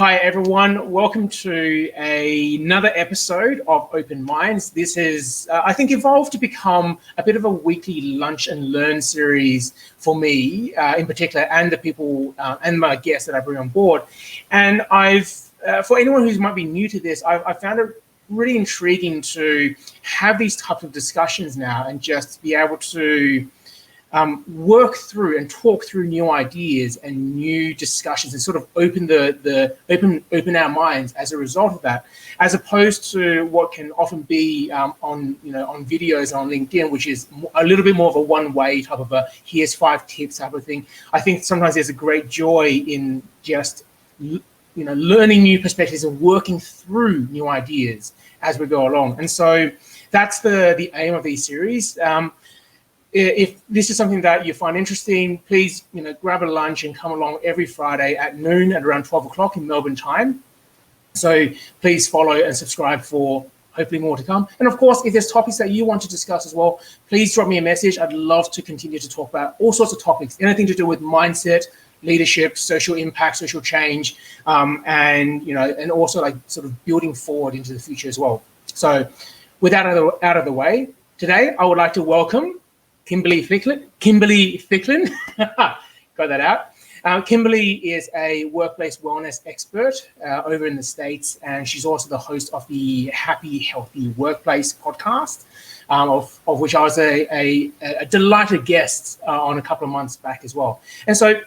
Hi, everyone. Welcome to another episode of Open Minds. This has, I think, evolved to become a bit of a weekly lunch and learn series for me, in particular, and the people and my guests that I bring on board. And for anyone who might be new to this, I found it really intriguing to have these types of discussions now and just be able to work through and talk through new ideas and new discussions and sort of open open our minds as a result of that, as opposed to what can often be on videos on LinkedIn, which is a little bit more of a one-way type of a here's 5 tips type of thing. I think sometimes there's a great joy in just learning new perspectives and working through new ideas as we go along. And so that's the aim of these series. If this is something that you find interesting, please, grab a lunch and come along every Friday at noon at around 12 o'clock in Melbourne time. So please follow and subscribe for hopefully more to come. And of course, if there's topics that you want to discuss as well, please drop me a message. I'd love to continue to talk about all sorts of topics, anything to do with mindset, leadership, social impact, social change, and also like sort of building forward into the future as well. So with that out of the way, today I would like to welcome Kimberly Ficklin. Got that out. Kimberly is a workplace wellness expert over in the States, and she's also the host of the Happy, Healthy Workplace podcast, of which I was a delighted guest on a couple of months back as well. And so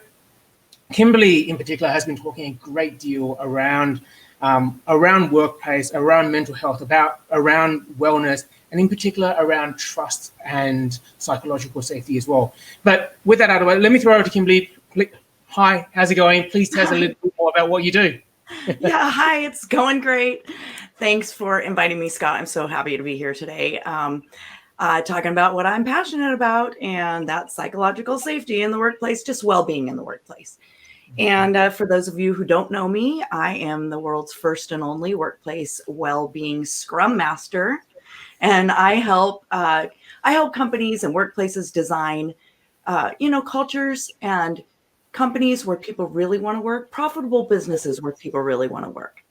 Kimberly in particular has been talking a great deal around workplace, around mental health, around wellness, and in particular around trust and psychological safety as well. But with that out of the way, let me throw over to Kimberly. Hi, how's it going? Please tell us a little bit more about what you do. Yeah, hi, it's going great. Thanks for inviting me, Scott. I'm so happy to be here today. Talking about what I'm passionate about, and that's psychological safety in the workplace, just well-being in the workplace. And for those of you who don't know me, I am the world's first and only workplace well-being Scrum Master. And I help companies and workplaces design, cultures and companies where people really want to work, profitable businesses where people really want to work.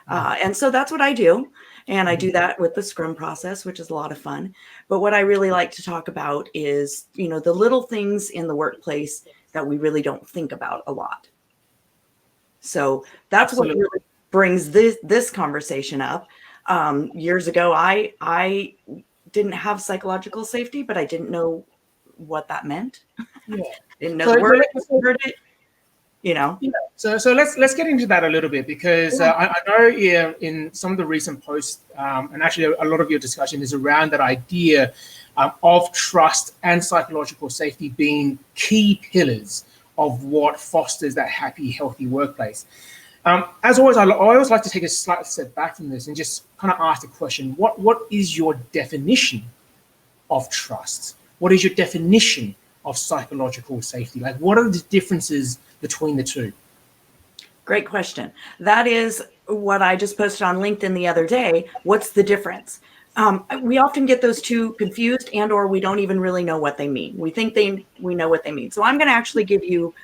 And so that's what I do. And I do that with the Scrum process, which is a lot of fun. But what I really like to talk about is, the little things in the workplace that we really don't think about a lot. So that's Absolutely. What really brings this conversation up. Years ago, I didn't have psychological safety, but I didn't know what that meant. Yeah. Didn't know the word. Heard it. Yeah. So let's get into that a little bit, because I know in some of the recent posts, and actually a lot of your discussion is around that idea of trust and psychological safety being key pillars of what fosters that happy, healthy workplace. As always, I always like to take a slight step back from this and just kind of ask the question, what is your definition of trust? What is your definition of psychological safety? Like, what are the differences between the two? Great question. That is what I just posted on LinkedIn the other day. What's the difference? We often get those two confused, and or we don't even really know what they mean. We think we know what they mean. So I'm going to actually give you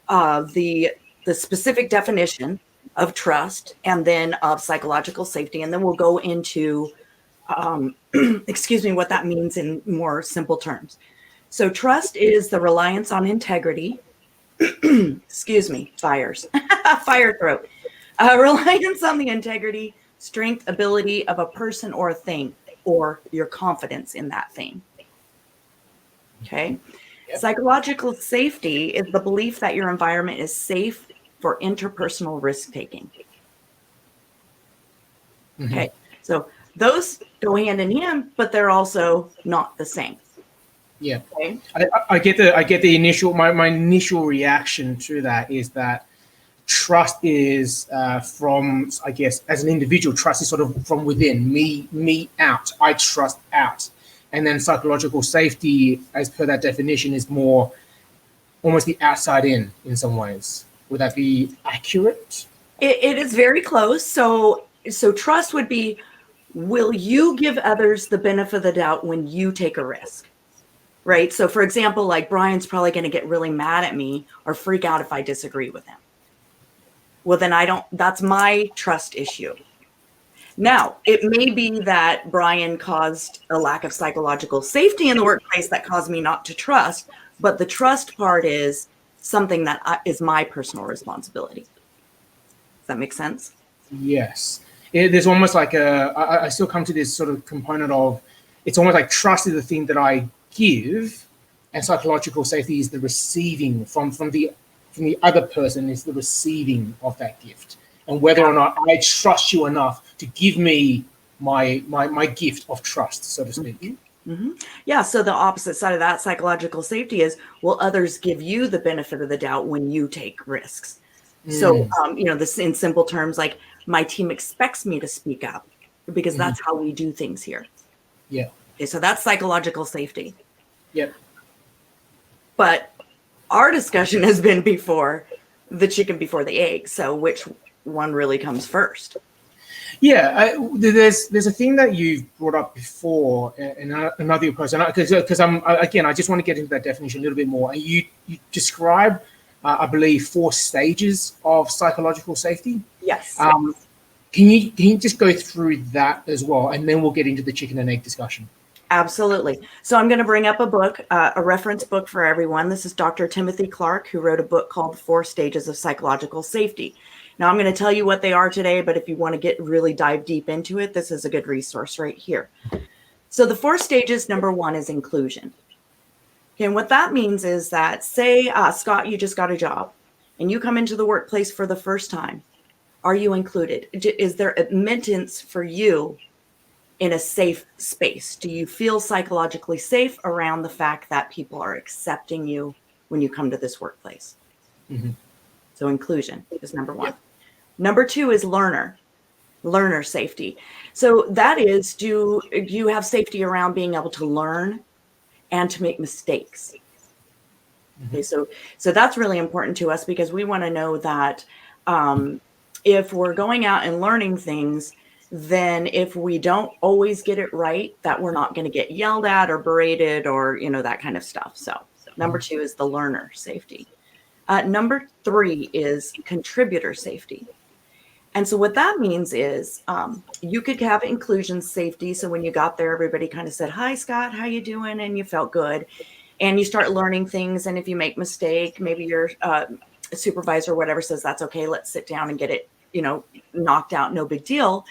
the specific definition of trust and then of psychological safety, and then we'll go into what that means in more simple terms. So trust is the reliance on integrity. Fire throat. Reliance on the integrity, strength, ability of a person or a thing, or your confidence in that thing. Okay. Yep. Psychological safety is the belief that your environment is safe for interpersonal risk-taking. Mm-hmm. Okay. So those go hand in hand, but they're also not the same. Yeah. Okay. I get the initial, my initial reaction to that is that trust is from, I guess, as an individual, trust is sort of from within, me out, I trust out. And then psychological safety, as per that definition, is more almost the outside in some ways. Would that be accurate? It is very close. So trust would be, will you give others the benefit of the doubt when you take a risk? Right. So, for example, like Brian's probably going to get really mad at me or freak out if I disagree with him. well, then that's my trust issue. Now, it may be that Brian caused a lack of psychological safety in the workplace that caused me not to trust, but the trust part is something that is my personal responsibility. Does that make sense? Yes. There's almost like I still come to this sort of component of, it's almost like trust is the thing that I give, and psychological safety is the receiving from the other person, is the receiving of that gift, and whether or not I trust you enough to give me my gift of trust, so to speak. Mm-hmm. Mm-hmm. Yeah. So the opposite side of that psychological safety is, will others give you the benefit of the doubt when you take risks? So, this in simple terms, like my team expects me to speak up because that's how we do things here. Yeah. Okay, so that's psychological safety. Yep. But our discussion has been before the chicken before the egg. So which one really comes first? Yeah, there's a thing that you've brought up before in another approach, because I just want to get into that definition a little bit more. You describe, I believe, 4 stages of psychological safety. Yes. Can you just go through that as well, and then we'll get into the chicken and egg discussion? Absolutely. So I'm going to bring up a book, a reference book for everyone. This is Dr. Timothy Clark, who wrote a book called 4 Stages of Psychological Safety. Now, I'm going to tell you what they are today, but if you want to really dive deep into it, this is a good resource right here. So the 4 stages, number 1 is inclusion. Okay, and what that means is that, say, Scott, you just got a job and you come into the workplace for the first time. Are you included? Is there admittance for you in a safe space? Do you feel psychologically safe around the fact that people are accepting you when you come to this workplace? Mm-hmm. So inclusion is number 1. Yep. Number 2 is learner safety. So that is, do you have safety around being able to learn and to make mistakes? Mm-hmm. Okay, so that's really important to us, because we want to know that if we're going out and learning things, then if we don't always get it right, that we're not going to get yelled at or berated or, that kind of stuff. So number 2 is the learner safety. Number 3 is contributor safety. And so what that means is you could have inclusion safety. So when you got there, everybody kind of said, "Hi, Scott, how you doing?" And you felt good. And you start learning things. And if you make mistake, maybe your supervisor or whatever says, "That's okay, let's sit down and get it, knocked out, no big deal."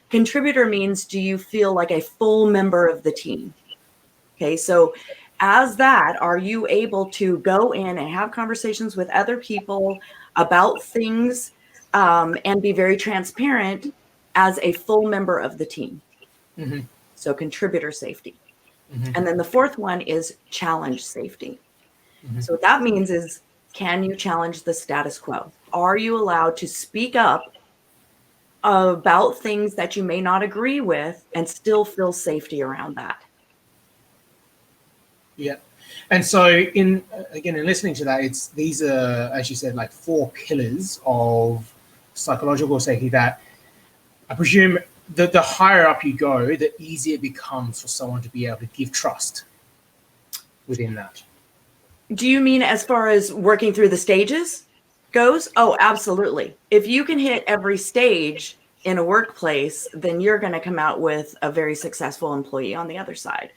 Contributor means, do you feel like a full member of the team? Okay, so as that, are you able to go in and have conversations with other people about things and be very transparent as a full member of the team? Mm-hmm. So contributor safety. Mm-hmm. And then the 4th one is challenge safety. Mm-hmm. So what that means is, can you challenge the status quo? Are you allowed to speak up about things that you may not agree with and still feel safety around that? Yeah. And so in listening to that, these are, as you said, like 4 pillars of psychological safety that I presume the higher up you go, the easier it becomes for someone to be able to give trust within that. Do you mean as far as working through the stages goes? Oh, absolutely. If you can hit every stage in a workplace, then you're going to come out with a very successful employee on the other side.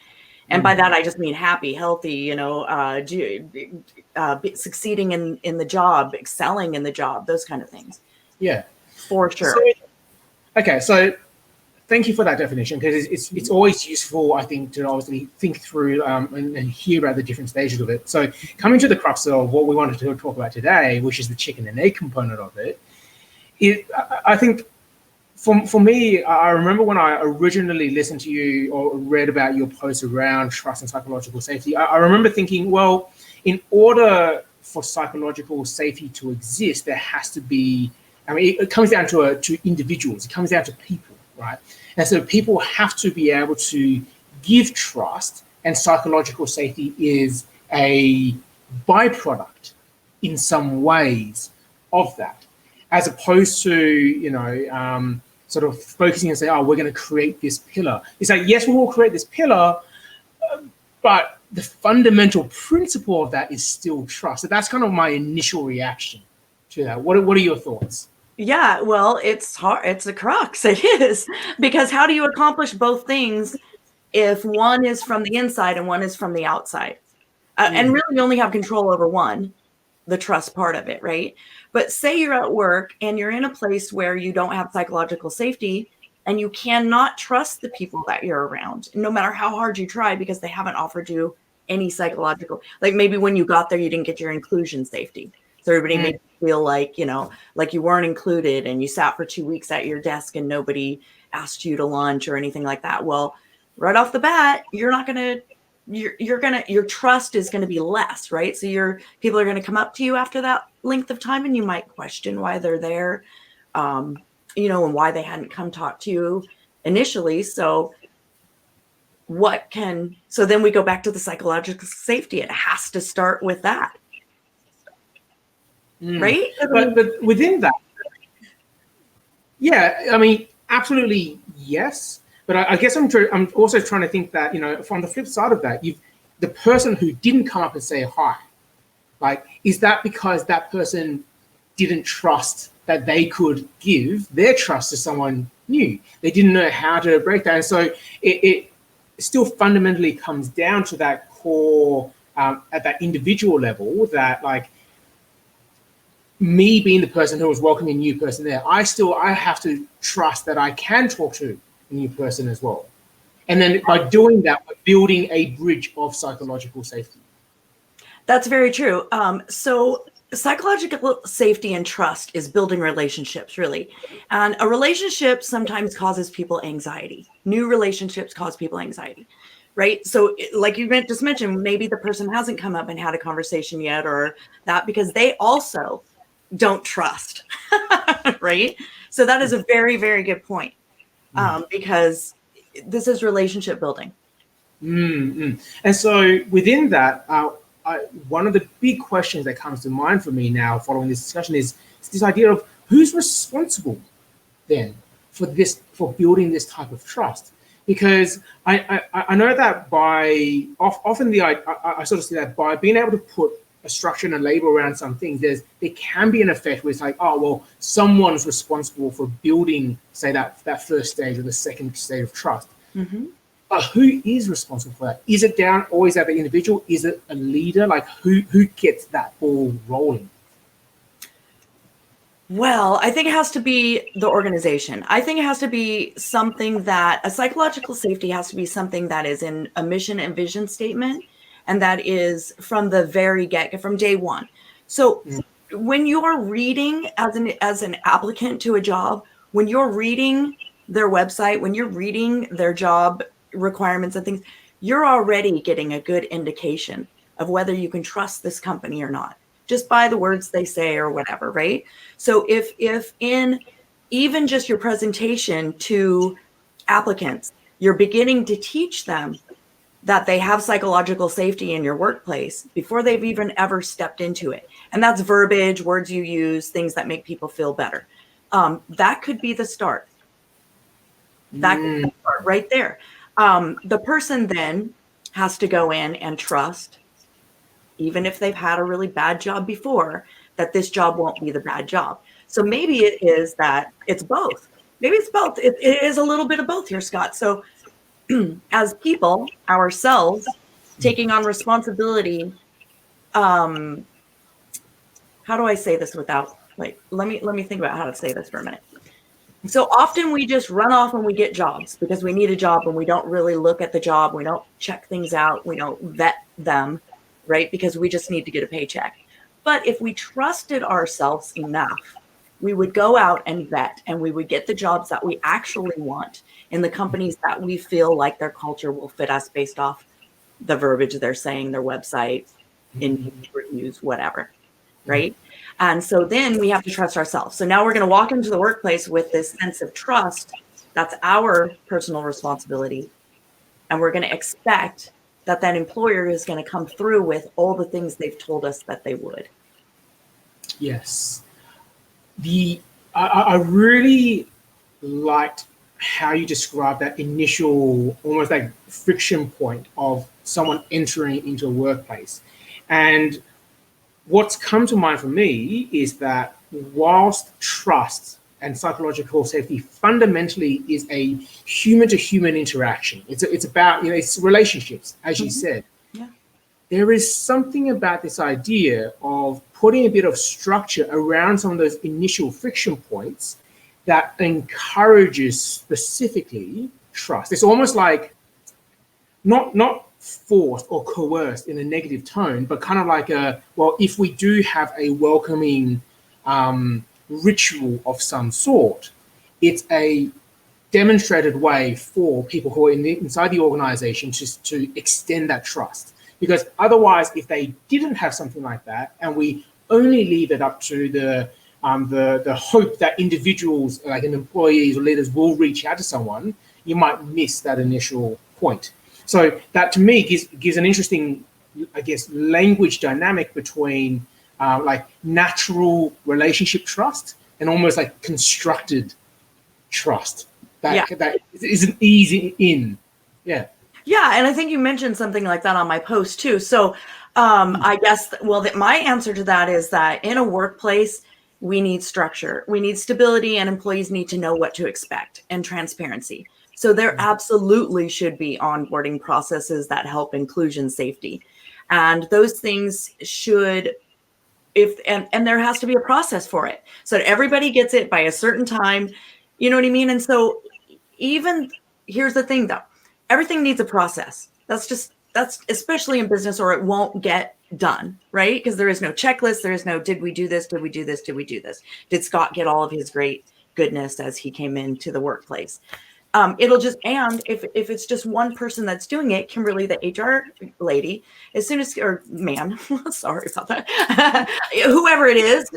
And by that, I just mean happy, healthy, succeeding in the job, excelling in the job, those kind of things. Yeah, for sure. So thank you for that definition, because it's always useful, I think, to obviously think through and hear about the different stages of it. So coming to the crux of what we wanted to talk about today, which is the chicken and egg component of it, I think for me, I remember when I originally listened to you or read about your posts around trust and psychological safety, I remember thinking, well, in order for psychological safety to exist, there has to be, it comes down to individuals, it comes down to people, right? And so people have to be able to give trust, and psychological safety is a byproduct in some ways of that, as opposed to, sort of focusing and say, "Oh, we're going to create this pillar." It's like, yes, we will create this pillar, but the fundamental principle of that is still trust. So that's kind of my initial reaction to that. What are your thoughts? Yeah, well, it's hard. It's a crux. It is. Because how do you accomplish both things if one is from the inside and one is from the outside? And really, you only have control over one, the trust part of it, right? But say you're at work and you're in a place where you don't have psychological safety and you cannot trust the people that you're around, no matter how hard you try, because they haven't offered you any psychological, like maybe when you got there, you didn't get your inclusion safety. So everybody made you feel like, like you weren't included, and you sat for 2 weeks at your desk and nobody asked you to lunch or anything like that. Well, right off the bat, you're not going to, your trust is going to be less, right? So people are going to come up to you after that length of time, and you might question why they're there, and why they hadn't come talk to you initially. So then we go back to the psychological safety. It has to start with that. Right? But within that, yeah, I mean, absolutely yes. But I guess I'm also trying to think that, from the flip side of that, the person who didn't come up and say hi, like, is that because that person didn't trust that they could give their trust to someone new? They didn't know how to break that. And so it still fundamentally comes down to that core, at that individual level, that, like, me being the person who was welcoming a new person there, I have to trust that I can talk to a new person as well. And then by doing that, we're building a bridge of psychological safety. That's very true. So psychological safety and trust is building relationships, really. And a relationship sometimes causes people anxiety. New relationships cause people anxiety, right? So like you just mentioned, maybe the person hasn't come up and had a conversation yet, or that, because they also don't trust, right? So that is a very, very good point, because this is relationship building. And so within that, one of the big questions that comes to mind for me now following this discussion is this idea of who's responsible then for building this type of trust. Because I know that often I sort of see that by being able to put a structure and a label around some things, there can be an effect where it's like, oh, well, someone's responsible for building, say, that first stage or the second stage of trust. But who is responsible for that? Is it down always at the individual? Is it a leader? Like, who gets that ball rolling? Well, I think it has to be the organization. I think it has to be something that a psychological safety has to be something that is in a mission and vision statement, and that is from the very from day one. So when you're reading as an applicant to a job, when you're reading their website, when you're reading their job requirements and things, you're already getting a good indication of whether you can trust this company or not, just by the words they say or whatever, right? So if in even just your presentation to applicants, you're beginning to teach them that they have psychological safety in your workplace before they've even ever stepped into it. And that's verbiage, words you use, things that make people feel better. That could be the start. That could be the start right there. The person then has to go in and trust, even if they've had a really bad job before, that this job won't be the bad job. So maybe it is that it's both. Maybe it's both. It is a little bit of both here, Scott. So as people ourselves taking on responsibility, how do I say this without, like, let me think about how to say this for a minute. So often we just run off and we get jobs because we need a job, and we don't really look at the job. We don't check things out. We don't vet them, right? Because we just need to get a paycheck. But if we trusted ourselves enough, we would go out and vet, and we would get the jobs that we actually want in the companies that we feel like their culture will fit us based off the verbiage they're saying, their website, in reviews, whatever, right? And so then we have to trust ourselves. So now we're going to walk into the workplace with this sense of trust. That's our personal responsibility. And we're going to expect that employer is going to come through with all the things they've told us that they would. Yes. I really liked how you described that initial, almost like friction point of someone entering into a workplace. And what's come to mind for me is that whilst trust and psychological safety fundamentally is a human-to-human interaction. It's about, it's relationships, as you said. Yeah. There is something about this idea of putting a bit of structure around some of those initial friction points that encourages specifically trust. It's almost like not forced or coerced in a negative tone, but kind of like if we do have a welcoming ritual of some sort, it's a demonstrated way for people who are inside the organization to extend that trust. Because otherwise, if they didn't have something like that, and we only leave it up to the hope that individuals, like employees or leaders, will reach out to someone, you might miss that initial point. So that, to me, gives an interesting, I guess, language dynamic between like natural relationship trust and almost like constructed trust that isn't easy in. Yeah. Yeah, and I think you mentioned something like that on my post too. So I guess, my answer to that is that in a workplace, we need structure, we need stability, and employees need to know what to expect, and transparency. So there absolutely should be onboarding processes that help inclusion safety. And those things should, and there has to be a process for it so that everybody gets it by a certain time. You know what I mean? And so here's the thing though, everything needs a process. That's especially in business, or it won't get done, right? Because there is no checklist. There is no, did we do this? Did we do this? Did we do this? Did Scott get all of his great goodness as he came into the workplace? It'll just, and if it's just one person that's doing it, Kimberly, the HR lady, as soon as, or man, sorry about that, whoever it is,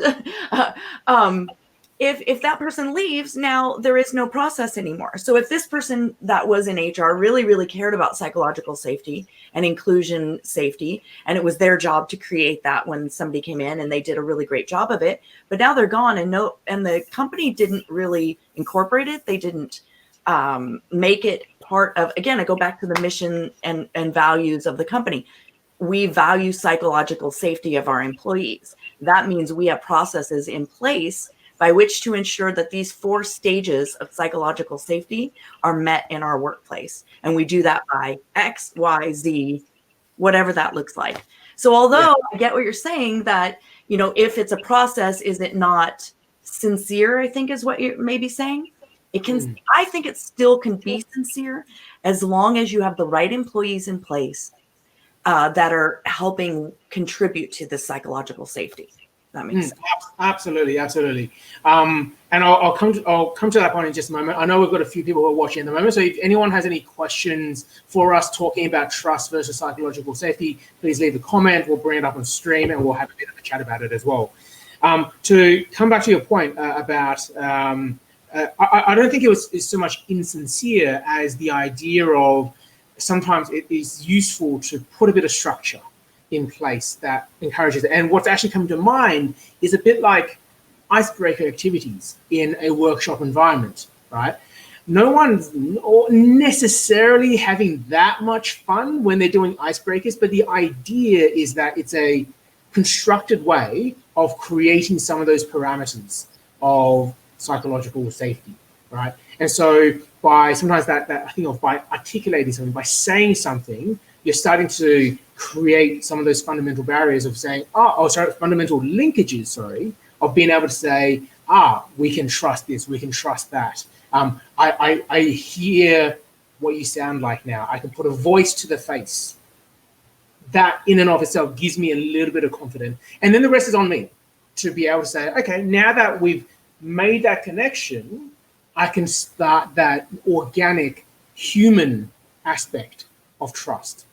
if that person leaves, now there is no process anymore. So if this person that was in HR really, really cared about psychological safety and inclusion safety, and it was their job to create that when somebody came in, and they did a really great job of it, but now they're gone, and the company didn't really incorporate it. They didn't make it part of, again, I go back to the mission and values of the company. We value psychological safety of our employees. That means we have processes in place by which to ensure that these 4 stages of psychological safety are met in our workplace. And we do that by X, Y, Z, whatever that looks like. So although I get what you're saying, that, if it's a process, is it not sincere, I think is what you're maybe saying. It can, I think it still can be sincere as long as you have the right employees in place that are helping contribute to the psychological safety. That makes sense. Absolutely. And I'll come to that point in just a moment. I know we've got a few people who are watching at the moment. So if anyone has any questions for us talking about trust versus psychological safety, please leave a comment. We'll bring it up on stream, and we'll have a bit of a chat about it as well. To come back to your point about I don't think it's so much insincere as the idea of sometimes it is useful to put a bit of structure in place that encourages it. And what's actually come to mind is a bit like icebreaker activities in a workshop environment, right? No one's necessarily having that much fun when they're doing icebreakers, but the idea is that it's a constructed way of creating some of those parameters of psychological safety, right? And so by sometimes that I think of by articulating something, by saying something, you're starting to create some of those fundamental barriers of saying, fundamental linkages, of being able to say, we can trust this, we can trust that. I hear what you sound like now. I can put a voice to the face. That in and of itself gives me a little bit of confidence. And then the rest is on me to be able to say, okay, now that we've made that connection, I can start that organic human aspect of trust.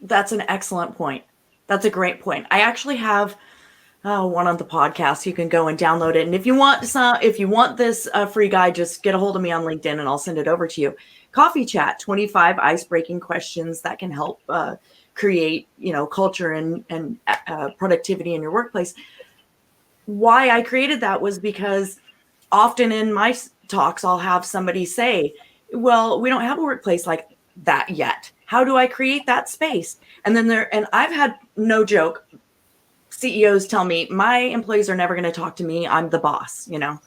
That's an excellent point. That's a great point. I actually have one on the podcast. You can go and download it. And if you want this free guide, just get a hold of me on LinkedIn and I'll send it over to you. Coffee Chat, 25 ice-breaking questions that can help create, culture and productivity in your workplace. Why I created that was because often in my talks, I'll have somebody say, well, we don't have a workplace like that yet. How do I create that space? And then I've had, no joke, CEOs tell me my employees are never going to talk to me. I'm the boss, you know?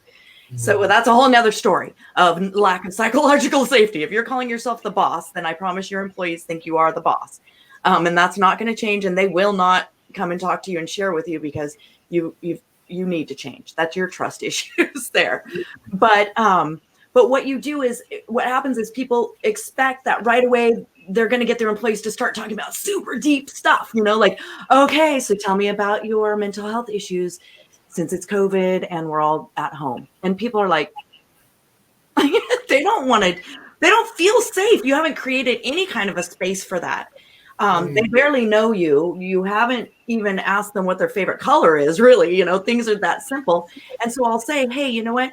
So that's a whole nother story of lack of psychological safety. If you're calling yourself the boss, then I promise your employees think you are the boss. And that's not going to change. And they will not come and talk to you and share with you because you need to change. That's your trust issues there. But what you do is, what happens is people expect that right away they're going to get their employees to start talking about super deep stuff, you know, like, okay, so tell me about your mental health issues since it's COVID and we're all at home. And people are like, they don't feel safe. You haven't created any kind of a space for that. They barely know you. You haven't even asked them what their favorite color is, really. You know, things are that simple. And so I'll say, hey, you know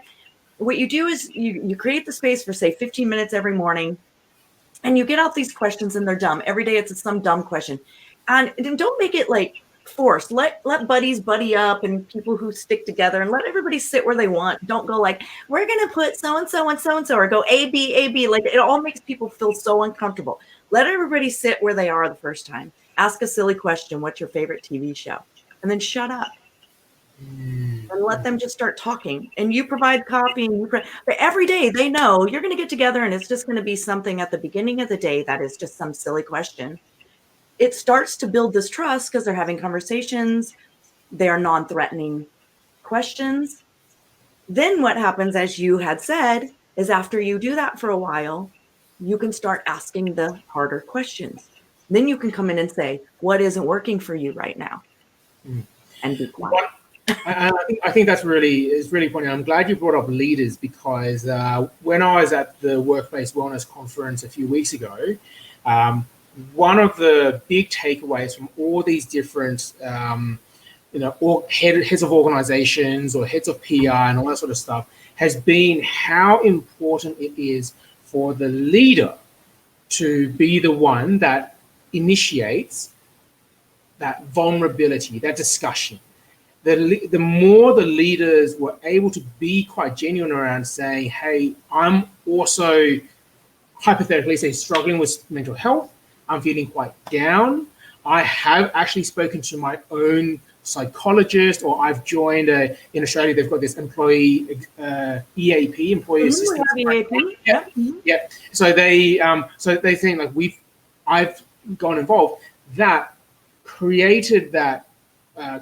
what you do is you create the space for, say, 15 minutes every morning, and you get out these questions, and they're dumb. Every day it's some dumb question. And don't make it like forced. Let buddies buddy up and people who stick together, and let everybody sit where they want. Don't go like, we're going to put so-and-so and so-and-so, or go A, B, A, B. Like, it all makes people feel so uncomfortable. Let everybody sit where they are the first time. Ask a silly question. What's your favorite TV show? And then shut up. And let them just start talking. And you provide coffee. But every day they know you're going to get together, and it's just going to be something at the beginning of the day that is just some silly question. It starts to build this trust because they're having conversations. They are non-threatening questions. Then what happens, as you had said, is after you do that for a while, you can start asking the harder questions. Then you can come in and say, what isn't working for you right now? And be quiet. I think that's really funny. I'm glad you brought up leaders, because when I was at the Workplace Wellness Conference a few weeks ago, one of the big takeaways from all these different, heads of organizations or heads of PR and all that sort of stuff has been how important it is for the leader to be the one that initiates that vulnerability, that discussion. The more the leaders were able to be quite genuine around saying, hey, I'm also hypothetically say struggling with mental health. I'm feeling quite down. I have actually spoken to my own psychologist, or I've joined in Australia, they've got this employee EAP, employee assistance. EAP. Yeah. So they think like I've gone involved. That created that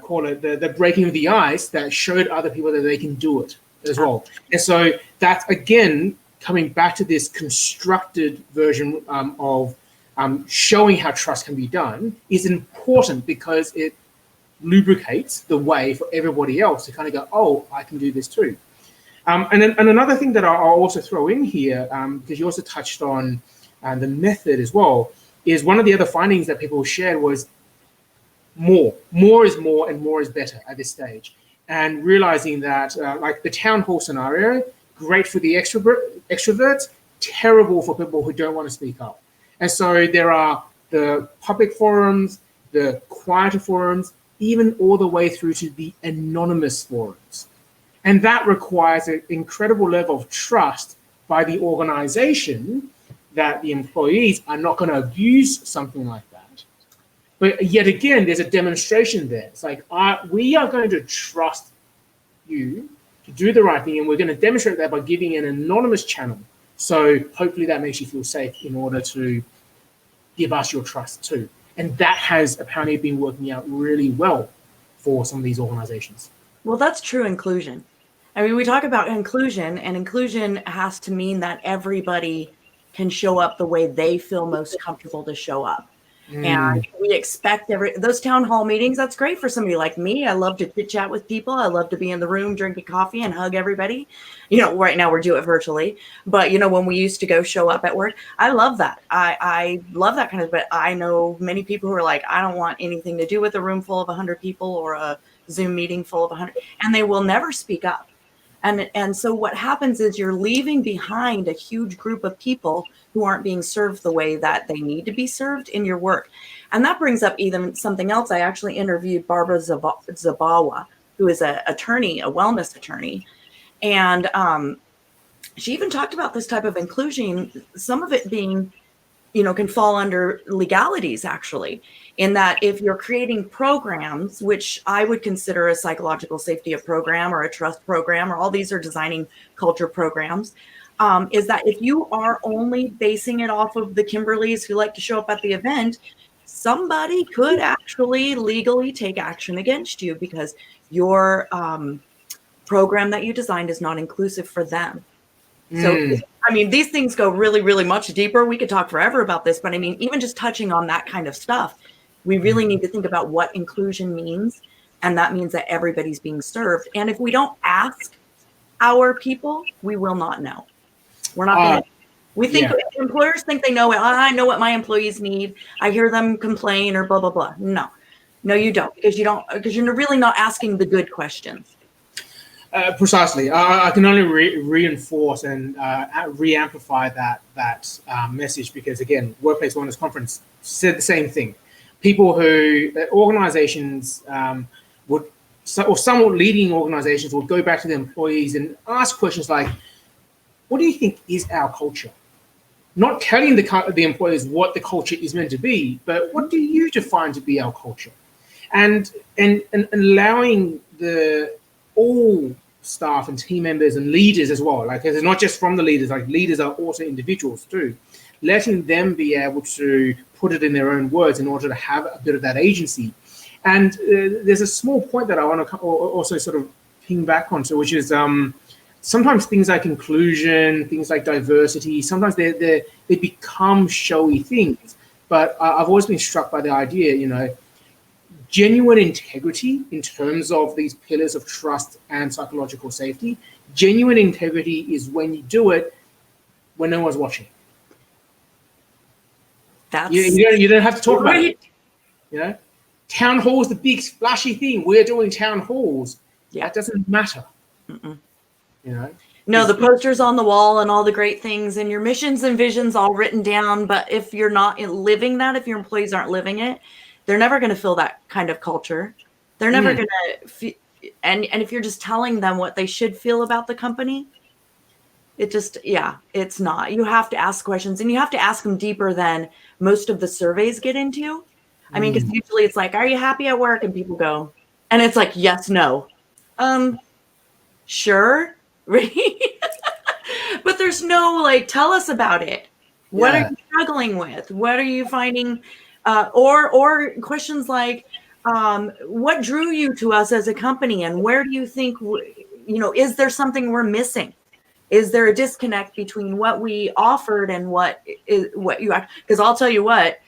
call it the breaking of the ice that showed other people that they can do it as well. And so that's again coming back to this constructed version of showing how trust can be done is important, because it lubricates the way for everybody else to kind of go, oh, I can do this too. And another thing that I'll also throw in here, because you also touched on the method as well, is one of the other findings that people shared was more is more, and more is better at this stage. And realizing that like the town hall scenario, great for the extroverts, terrible for people who don't want to speak up. And so there are the public forums, the quieter forums, even all the way through to the anonymous forums. And that requires an incredible level of trust by the organization that the employees are not going to abuse something like that. But yet again, there's a demonstration there. It's like, we are going to trust you to do the right thing, and we're going to demonstrate that by giving an anonymous channel. So hopefully that makes you feel safe in order to give us your trust too. And that has apparently been working out really well for some of these organizations. Well, that's true inclusion. I mean, we talk about inclusion, and inclusion has to mean that everybody can show up the way they feel most comfortable to show up. And we expect those town hall meetings. That's great for somebody like me. I love to chit chat with people. I love to be in the room drinking coffee and hug everybody. You know, right now we're doing it virtually, but you know, when we used to go show up at work, I love that. I love that kind of, but I know many people who are like, I don't want anything to do with a room full of 100 people or a Zoom meeting full of 100, and they will never speak up. And so what happens is you're leaving behind a huge group of people who aren't being served the way that they need to be served in your work. And that brings up even something else. I actually interviewed Barbara Zabawa, who is an attorney, a wellness attorney. And she even talked about this type of inclusion, some of it being can fall under legalities, actually, in that if you're creating programs, which I would consider a psychological safety a program or a trust program, or all these are designing culture programs, is that if you are only basing it off of the Kimberlys who like to show up at the event, somebody could actually legally take action against you because your program that you designed is not inclusive for them. So, I mean, these things go really, really much deeper. We could talk forever about this, but I mean, even just touching on that kind of stuff, we really need to think about what inclusion means. And that means that everybody's being served. And if we don't ask our people, we will not know. We're not going to. We think employers think they know it. I know what my employees need. I hear them complain or blah, blah, blah. No, you don't, because you're really not asking the good questions. Precisely. I can only reinforce and re-amplify that message because, again, Workplace Wellness Conference said the same thing. People who, organizations or somewhat leading organizations would go back to their employees and ask questions like, what do you think is our culture? Not telling the employees what the culture is meant to be, but what do you define to be our culture? And allowing all staff and team members and leaders as well, like it's not just from the leaders, like leaders are also individuals too, letting them be able to put it in their own words in order to have a bit of that agency. And there's a small point that I want to also sort of ping back onto, which is sometimes things like inclusion, things like diversity, sometimes they become showy things. But I've always been struck by the idea, genuine integrity in terms of these pillars of trust and psychological safety. Genuine integrity is when you do it when no one's watching. You don't have to talk about it. Town hall is the big splashy thing. We're doing town halls. That doesn't matter. No, the posters on the wall and all the great things and your missions and visions all written down. But if you're not living that, if your employees aren't living it, they're never going to feel that kind of culture. They're never going to. And if you're just telling them what they should feel about the company, it's not. You have to ask questions, and you have to ask them deeper than most of the surveys get into. I mean, because usually it's like, are you happy at work? And people go, and it's like, yes, no. Sure. Right. But there's no tell us about it. What are you struggling with? What are you finding? Or questions like, what drew you to us as a company, and where do you think, is there something we're missing? Is there a disconnect between what we offered and what you act? Because I'll tell you what,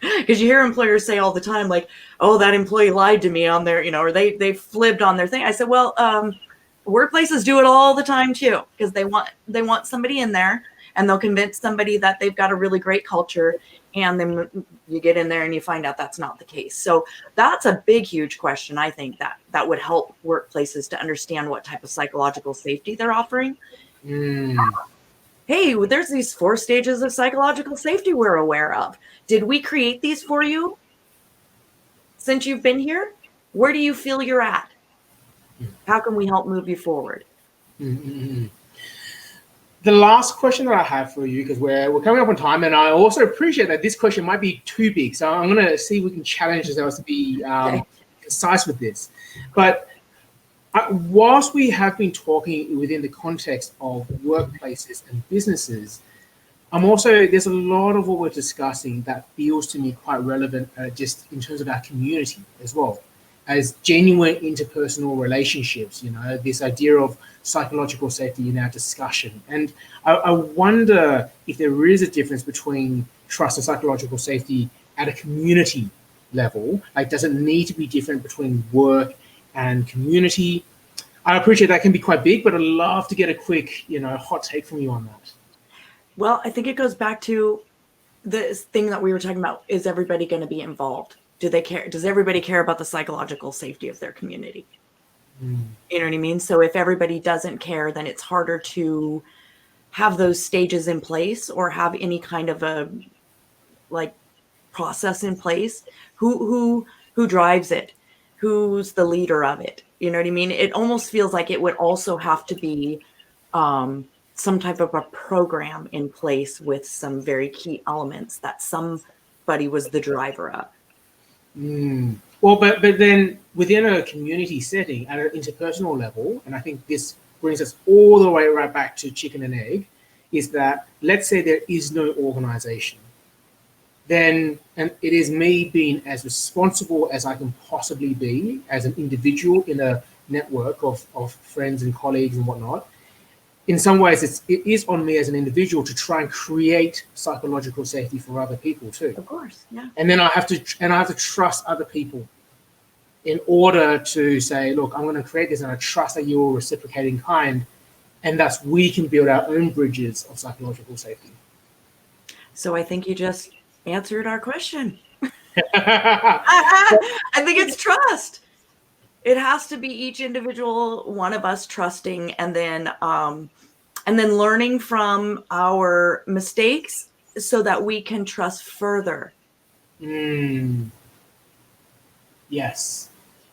because you hear employers say all the time, like, oh, that employee lied to me on their, or they flibbed on their thing. I said, well, workplaces do it all the time too, because they want somebody in there, and they'll convince somebody that they've got a really great culture, and then you get in there and you find out that's not the case. So that's a big, huge question. I think that would help workplaces to understand what type of psychological safety they're offering. Hey, there's these 4 stages of psychological safety we're aware of. Did we create these for you since you've been here? Where do you feel you're at? How can we help move you forward? The last question that I have for you, because we're coming up on time, and I also appreciate that this question might be too big, so I'm going to see if we can challenge ourselves to be concise with this. But whilst we have been talking within the context of workplaces and businesses, there's a lot of what we're discussing that feels to me quite relevant just in terms of our community as well, as genuine interpersonal relationships, this idea of psychological safety in our discussion. And I wonder if there is a difference between trust and psychological safety at a community level. Like, does it need to be different between work and community? I appreciate that can be quite big, but I'd love to get a quick, hot take from you on that. Well, I think it goes back to this thing that we were talking about. Is everybody going to be involved? Do they care? Does everybody care about the psychological safety of their community? You know what I mean? So if everybody doesn't care, then it's harder to have those stages in place or have any kind of a process in place. Who drives it? Who's the leader of it? You know what I mean? It almost feels like it would also have to be some type of a program in place with some very key elements that somebody was the driver of. Well, but then within a community setting at an interpersonal level, and I think this brings us all the way right back to chicken and egg, is that let's say there is no organization, then and it is me being as responsible as I can possibly be as an individual in a network of friends and colleagues and whatnot. In some ways, it is on me as an individual to try and create psychological safety for other people too. Of course, yeah. And then I have to trust other people in order to say, look, I'm going to create this, and I trust that you're reciprocating kind, and thus we can build our own bridges of psychological safety. So I think you just answered our question. I think it's trust. It has to be each individual one of us trusting, and then learning from our mistakes so that we can trust further. Yes.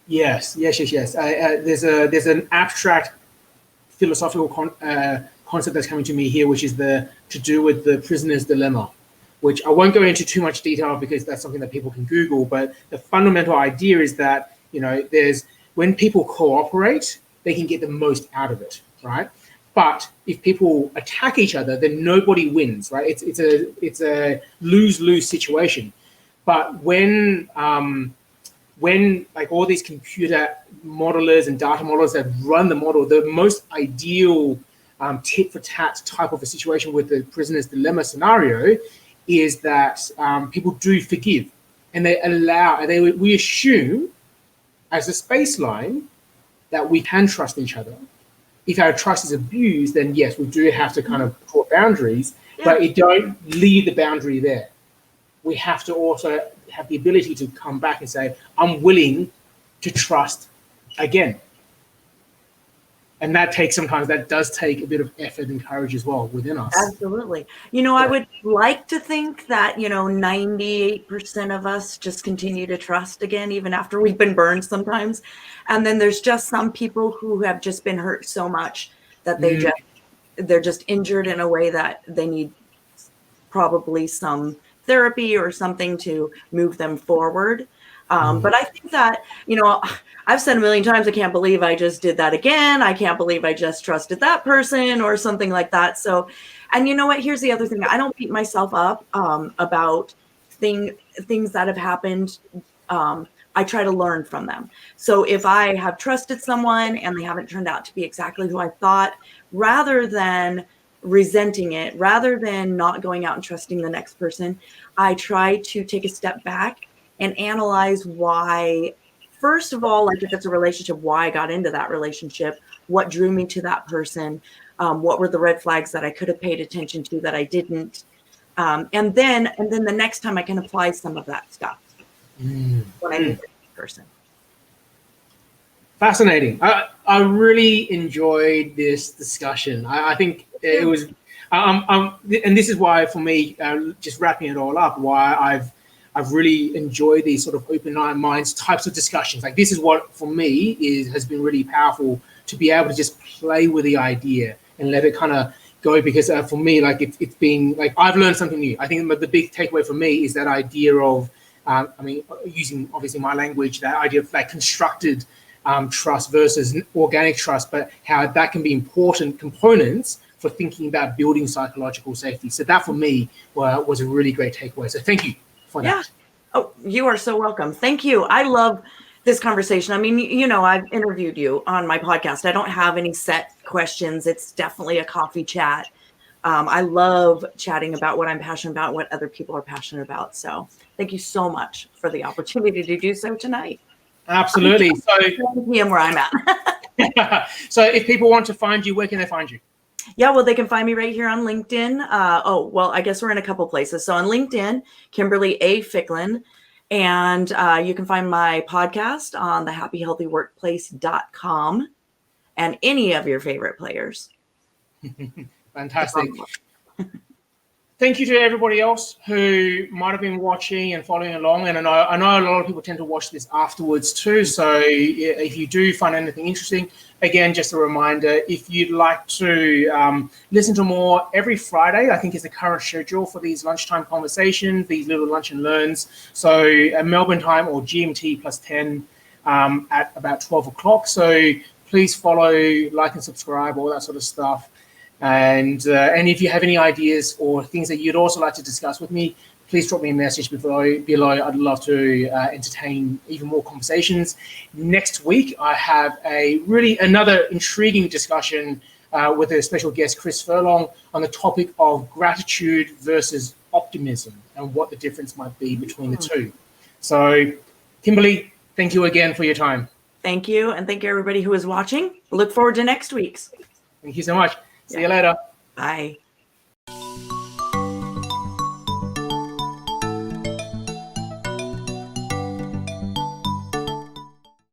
There's an abstract philosophical concept that's coming to me here, which is to do with the prisoner's dilemma, which I won't go into too much detail because that's something that people can Google. But the fundamental idea is that, when people cooperate, they can get the most out of it, right? But if people attack each other, then nobody wins, right? It's a lose-lose situation. But when like all these computer modelers and data modelers that run the model, the most ideal tit for tat type of a situation with the prisoner's dilemma scenario is that people do forgive, and we assume as a baseline that we can trust each other. If our trust is abused, then yes, we do have to kind of put boundaries, but it don't leave the boundary there. We have to also have the ability to come back and say, I'm willing to trust again. And that does take a bit of effort and courage as well within us. Absolutely. I would like to think that, 98% of us just continue to trust again, even after we've been burned sometimes. And then there's just some people who have just been hurt so much that they're just injured in a way that they need probably some therapy or something to move them forward. But I think that, I've said a million times, I can't believe I just did that again. I can't believe I just trusted that person or something like that. So, and you know what, here's the other thing. I don't beat myself up about things that have happened. I try to learn from them. So if I have trusted someone and they haven't turned out to be exactly who I thought, rather than resenting it, rather than not going out and trusting the next person, I try to take a step back and analyze why. First of all, like if it's a relationship, why I got into that relationship, what drew me to that person, what were the red flags that I could have paid attention to that I didn't, and then the next time I can apply some of that stuff when I meet the person. Fascinating. I really enjoyed this discussion. I think it was, and this is why for me, just wrapping it all up, why I've really enjoyed these sort of open minds types of discussions. Like this is what for me has been really powerful, to be able to just play with the idea and let it kind of go, because for me, like it's been like I've learned something new. I think the big takeaway for me is that idea of, using obviously my language, that idea of like constructed trust versus organic trust, but how that can be important components for thinking about building psychological safety. So that for me was a really great takeaway. So thank you for that. Oh, you are so welcome. Thank you. I love this conversation. I mean, I've interviewed you on my podcast. I don't have any set questions. It's definitely a coffee chat. I love chatting about what I'm passionate about, what other people are passionate about. So thank you so much for the opportunity to do so tonight. Absolutely. So PM where I'm at. So if people want to find you, where can they find you? Yeah, well, they can find me right here on LinkedIn. I guess we're in a couple places. So on LinkedIn, Kimberly A. Ficklin. And you can find my podcast on thehappyhealthyworkplace.com and any of your favorite players. Fantastic. thank you to everybody else who might have been watching and following along. And I know a lot of people tend to watch this afterwards too. So if you do find anything interesting, again, just a reminder, if you'd like to listen to more every Friday, I think is the current schedule for these lunchtime conversations, these little lunch and learns. So Melbourne time or GMT plus 10 at about 12 o'clock. So please follow, like and subscribe, all that sort of stuff. And if you have any ideas or things that you'd also like to discuss with me, please drop me a message below. I'd love to entertain even more conversations. Next week, I have another intriguing discussion with a special guest, Chris Furlong, on the topic of gratitude versus optimism and what the difference might be between the two. So, Kimberly, thank you again for your time. Thank you. And thank you, everybody who is watching. Look forward to next week's. Thank you so much. See you later. Bye.